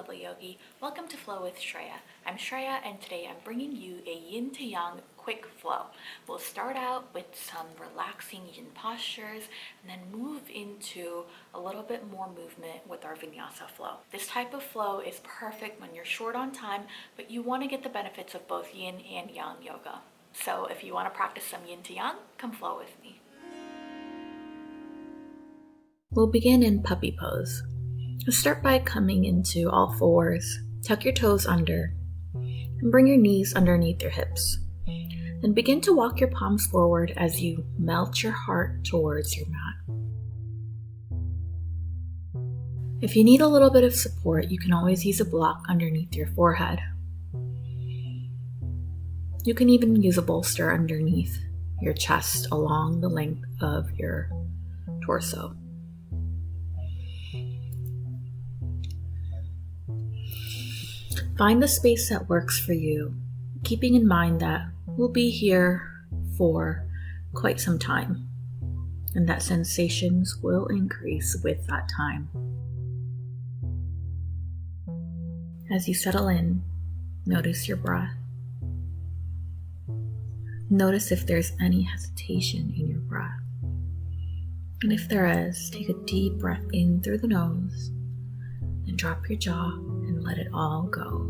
lovely yogi. Welcome to Flow with Shreya. I'm Shreya and today I'm bringing you a yin to yang quick flow. We'll start out with some relaxing yin postures and then move into a little bit more movement with our vinyasa flow. This type of flow is perfect when you're short on time, but you want to get the benefits of both yin and yang yoga. So if you want to practice some yin to yang, come flow with me. We'll begin in puppy pose. Start by coming into all fours, tuck your toes under, and bring your knees underneath your hips. Then begin to walk your palms forward as you melt your heart towards your mat. If you need a little bit of support, you can always use a block underneath your forehead. You can even use a bolster underneath your chest along the length of your torso. Find the space that works for you, keeping in mind that we'll be here for quite some time, and that sensations will increase with that time. As you settle in, notice your breath. Notice if there's any hesitation in your breath. And if there is, take a deep breath in through the nose and drop your jaw and let it all go.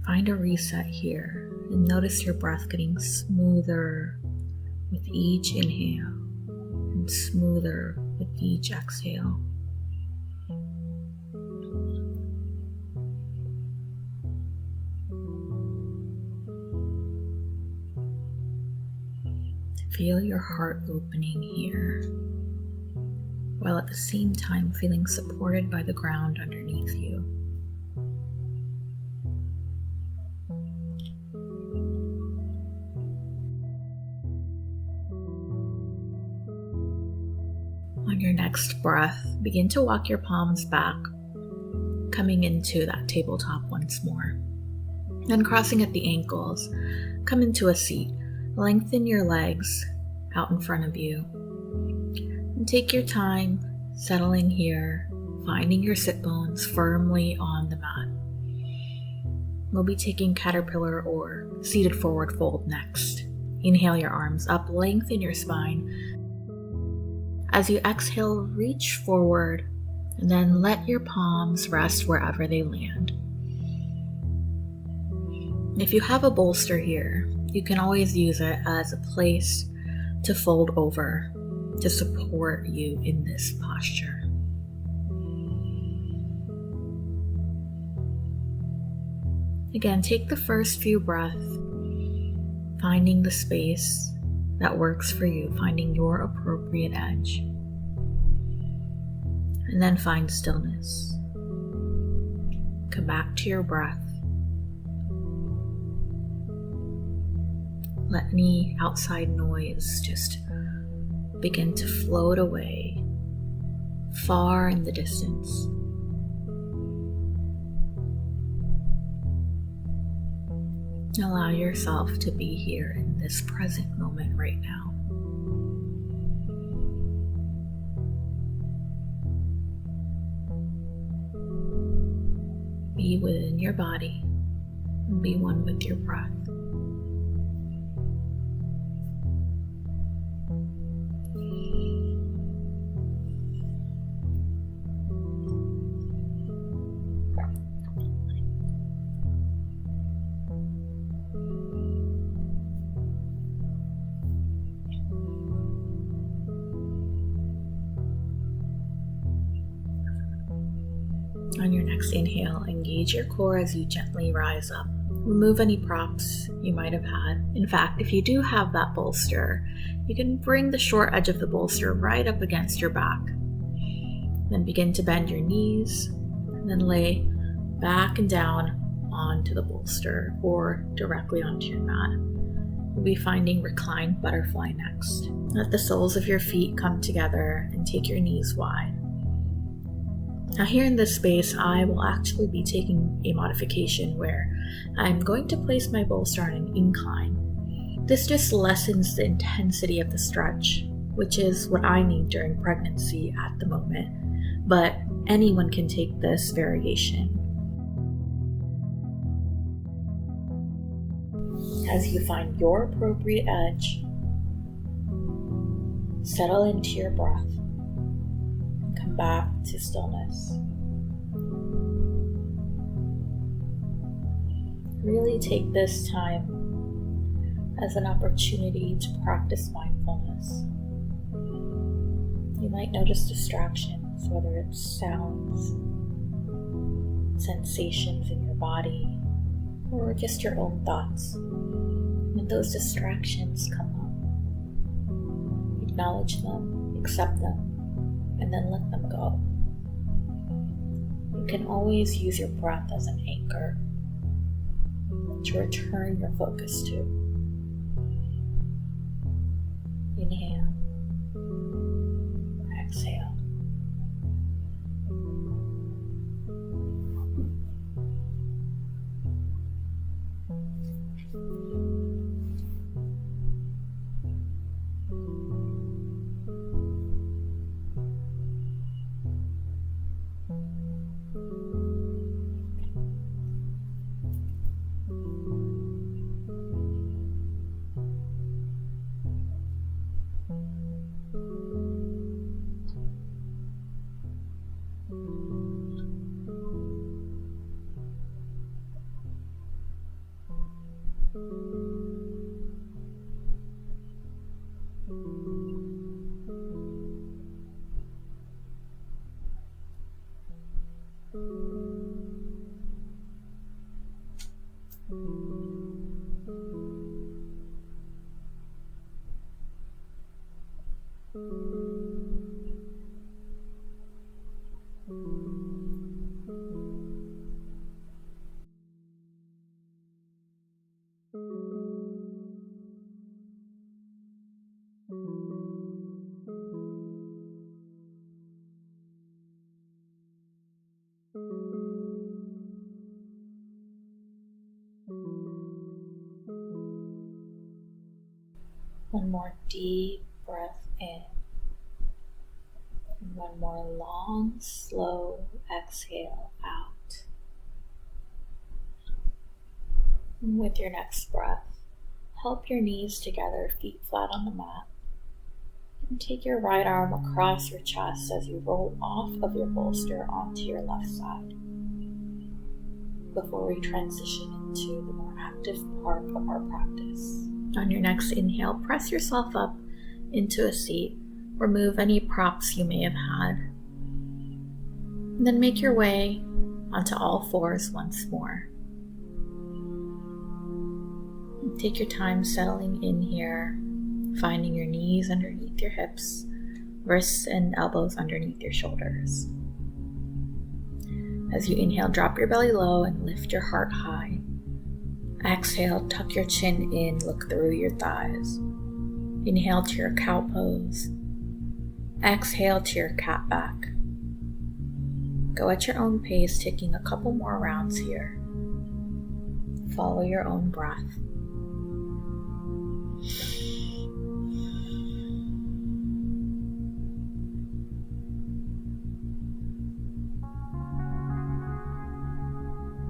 Find a reset here and notice your breath getting smoother with each inhale and smoother with each exhale. Feel your heart opening here, while at the same time feeling supported by the ground underneath you. On your next breath, begin to walk your palms back, coming into that tabletop once more. Then crossing at the ankles, come into a seat. Lengthen your legs out in front of you. And take your time settling here, finding your sit bones firmly on the mat. We'll be taking caterpillar or seated forward fold next. Inhale your arms up, lengthen your spine. As you exhale, reach forward and then let your palms rest wherever they land. If you have a bolster here, you can always use it as a place to fold over to support you in this posture. Again, take the first few breaths, finding the space that works for you, finding your appropriate edge. And then find stillness. Come back to your breath. Let any outside noise just begin to float away, far in the distance. Allow yourself to be here in this present moment right now. Be within your body and be one with your breath. On your next inhale, engage your core as you gently rise up. Remove any props you might have had. In fact, if you do have that bolster, you can bring the short edge of the bolster right up against your back. Then begin to bend your knees, and then lay back and down onto the bolster or directly onto your mat. We'll be finding Reclining Butterfly next. Let the soles of your feet come together and take your knees wide. Now here in this space, I will actually be taking a modification where I'm going to place my bolster on an incline. This just lessens the intensity of the stretch, which is what I need during pregnancy at the moment. But Anyone can take this variation. As you find your appropriate edge, settle into your breath and come back to stillness. Really take this time as an opportunity to practice mindfulness. You might notice distractions, whether it's sounds, sensations in your body, or just your own thoughts. When those distractions come up, acknowledge them, accept them, and then let them go. You can always use your breath as an anchor to return your focus to. Inhale, exhale. One more deep breath in, and one more long, slow exhale out. And with your next breath, help your knees together, feet flat on the mat, and take your right arm across your chest as you roll off of your bolster onto your left side, before we transition into the more active part of our practice. On your next inhale, press yourself up into a seat. Remove any props you may have had. And then make your way onto all fours once more. Take your time settling in here, finding your knees underneath your hips, wrists and elbows underneath your shoulders. As you inhale, drop your belly low and lift your heart high. Exhale, tuck your chin in, look through your thighs. Inhale to your cow pose. Exhale to your cat back. Go at your own pace, taking a couple more rounds here. Follow your own breath.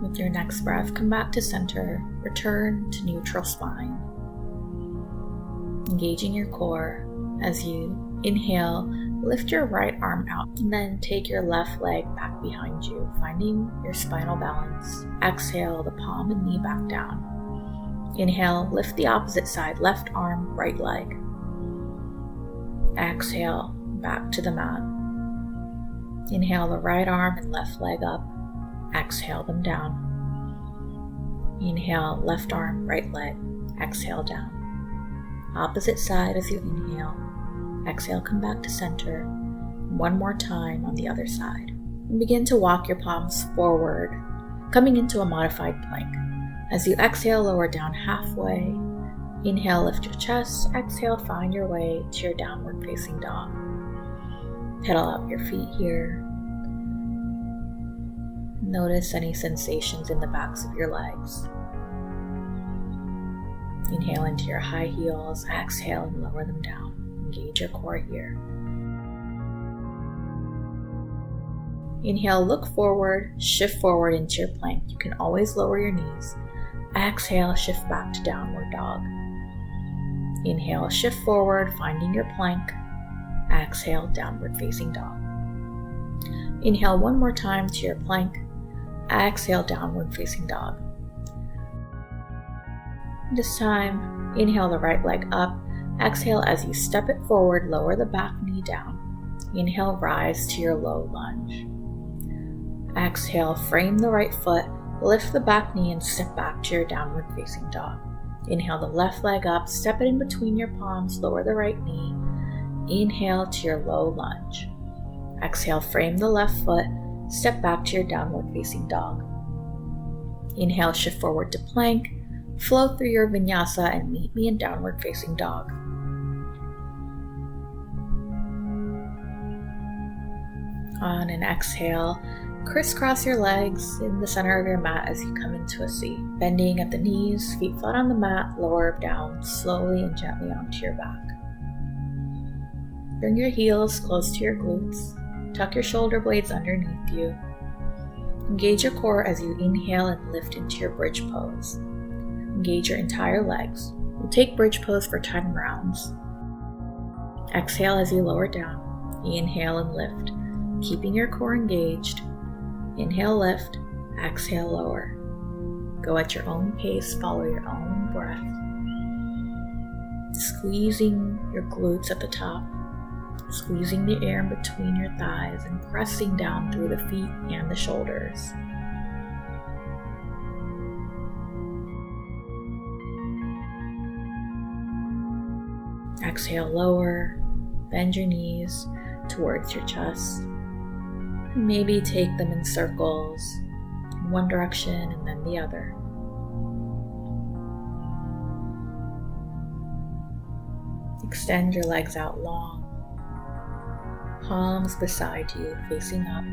With your next breath, come back to center, return to neutral spine. Engaging your core as you inhale, lift your right arm out and then take your left leg back behind you, finding your spinal balance. Exhale, the palm and knee back down. Inhale, lift the opposite side, left arm, right leg. Exhale, back to the mat. Inhale the right arm and left leg up. Exhale them down. Inhale, left arm, right leg. Exhale down. Opposite side as you inhale. Exhale, come back to center. One more time on the other side. And begin to walk your palms forward, coming into a modified plank. As you exhale, lower down halfway. Inhale, lift your chest. Exhale, find your way to your downward facing dog. Pedal out your feet here. Notice any sensations in the backs of your legs. Inhale into your high heels, exhale and lower them down. Engage your core here. Inhale, look forward, shift forward into your plank. You can always lower your knees. Exhale, shift back to downward dog. Inhale, shift forward, finding your plank. Exhale, downward facing dog. Inhale one more time to your plank. Exhale, downward facing dog. This time, inhale the right leg up. Exhale as you step it forward, lower the back knee down. Inhale, rise to your low lunge. Exhale, frame the right foot, lift the back knee and step back to your downward facing dog. Inhale the left leg up, step it in between your palms, lower the right knee. Inhale to your low lunge. Exhale, frame the left foot, step back to your downward facing dog. Inhale, shift forward to plank, flow through your vinyasa and meet me in downward facing dog. On an exhale, crisscross your legs in the center of your mat as you come into a seat. Bending at the knees, feet flat on the mat, lower down slowly and gently onto your back. Bring your heels close to your glutes. Tuck your shoulder blades underneath you. Engage your core as you inhale and lift into your bridge pose. Engage your entire legs. We'll take bridge pose for 10 rounds. Exhale as you lower down. Inhale and lift, keeping your core engaged. Inhale, lift. Exhale, lower. Go at your own pace, follow your own breath. Squeezing your glutes at the top, squeezing the air in between your thighs and pressing down through the feet and the shoulders. Exhale, lower, bend your knees towards your chest. And maybe take them in circles, in one direction and then the other. Extend your legs out long, palms beside you, facing up.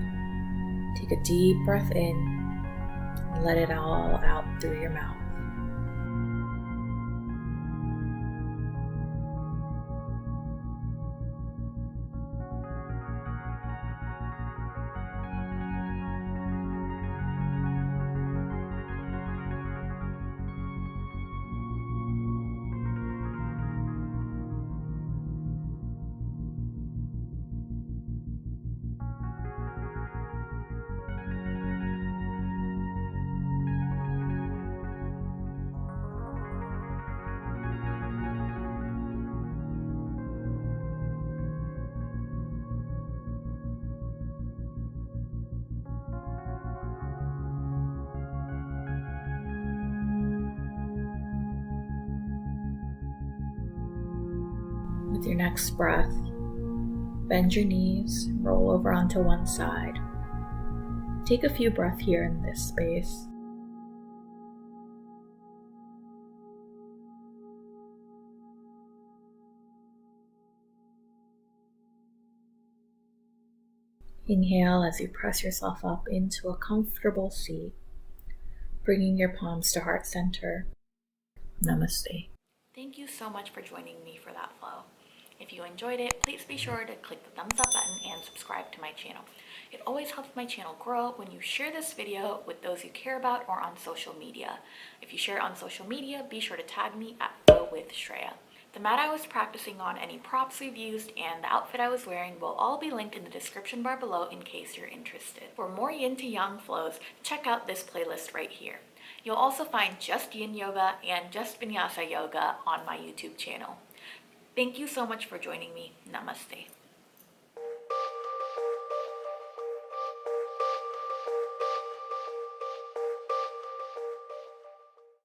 Take a deep breath in and let it all out through your mouth. With your next breath, bend your knees, roll over onto one side. Take a few breaths here in this space. Inhale as you press yourself up into a comfortable seat, bringing your palms to heart center. Namaste. Thank you so much for joining me for that flow. If you enjoyed it, please be sure to click the thumbs up button and subscribe to my channel. It always helps my channel grow when you share this video with those you care about or on social media. If you share it on social media, be sure to tag me at Flow with Shreya. The mat I was practicing on, any props we've used, and the outfit I was wearing will all be linked in the description bar below in case you're interested. For more yin to yang flows, check out this playlist right here. You'll also find just yin yoga and just vinyasa yoga on my YouTube channel. Thank you so much for joining me. Namaste.